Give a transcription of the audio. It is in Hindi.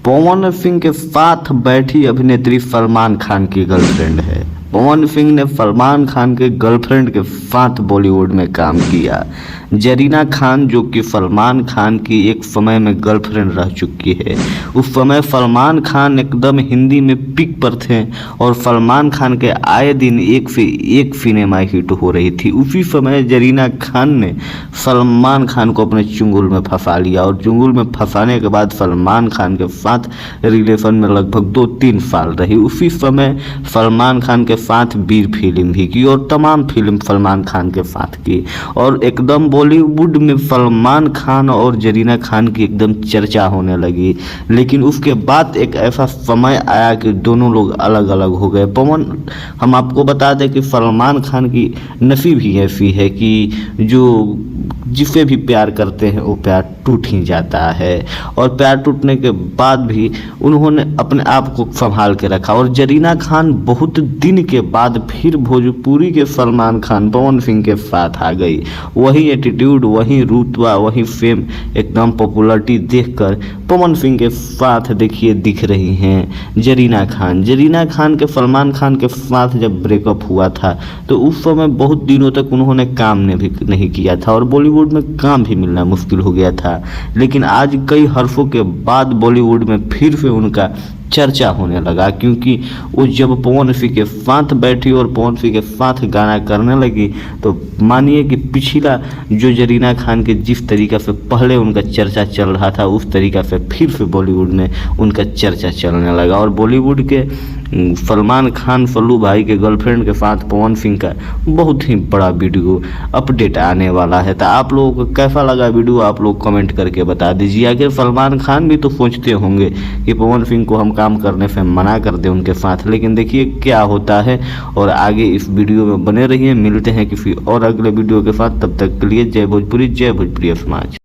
पवन सिंह के साथ बैठी अभिनेत्री सलमान खान की गर्लफ्रेंड है। पवन सिंह ने सलमान खान के गर्लफ्रेंड के साथ बॉलीवुड में काम किया। जरीना खान, जो कि सलमान खान की एक समय में गर्लफ्रेंड रह चुकी है। उस समय सलमान खान एकदम हिंदी में पीक पर थे और सलमान खान के आए दिन एक से एक सिनेमा हिट हो रही थी। उसी समय जरीना खान ने सलमान खान को अपने चुंगल में फंसा लिया और चुंगल में फंसाने के बाद सलमान खान के साथ रिलेशन में लगभग 2-3 साल रही। उसी समय सलमान खान के साथ वीर फिल्म भी की और तमाम फिल्म सलमान खान के साथ की और एकदम बॉलीवुड में सलमान खान और जरीना खान की एकदम चर्चा होने लगी। लेकिन उसके बाद एक ऐसा समय आया कि दोनों लोग अलग अलग हो गए। हम आपको बता दें कि सलमान खान की नसीब ही ऐसी है कि जो जिसे भी प्यार करते हैं वो प्यार टूट ही जाता है और प्यार टूटने के बाद भी उन्होंने अपने आप को संभाल के रखा। और जरीना खान बहुत दिन के बाद फिर भोजपुरी के सलमान खान पवन सिंह के साथ आ गई। वही एटीट्यूड, वही रुतबा, वही फेम, एकदम पॉपुलरिटी देखकर पवन सिंह के साथ देखिए दिख रही हैं जरीना खान। जरीना खान के सलमान खान के साथ जब ब्रेकअप हुआ था तो उस समय बहुत दिनों तक उन्होंने काम नहीं किया था और बॉलीवुड में काम भी मिलना मुश्किल हो गया था। लेकिन आज कई हर्षों के बाद बॉलीवुड में फिर से उनका चर्चा होने लगा, क्योंकि वो जब पवन सिंह के साथ बैठी और पवन सिंह के साथ गाना करने लगी तो मानिए कि पिछला जो जरीना खान के जिस तरीका से पहले उनका चर्चा चल रहा था उस तरीका से फिर से बॉलीवुड में उनका चर्चा चलने लगा। और बॉलीवुड के सलमान खान सल्लू भाई के गर्लफ्रेंड के साथ पवन सिंह का बहुत ही बड़ा वीडियो अपडेट आने वाला है। तो आप लोगों को कैसा लगा वीडियो, आप लोग कमेंट करके बता दीजिए। आखिर सलमान खान भी तो सोचते होंगे कि पवन सिंह को हम काम करने से मना कर दें उनके साथ, लेकिन देखिए क्या होता है। और आगे इस वीडियो में बने रहिए, मिलते हैं किसी और अगले वीडियो के साथ। तब तक के लिए जय भोजपुरी, जय भोजपुरी समाज।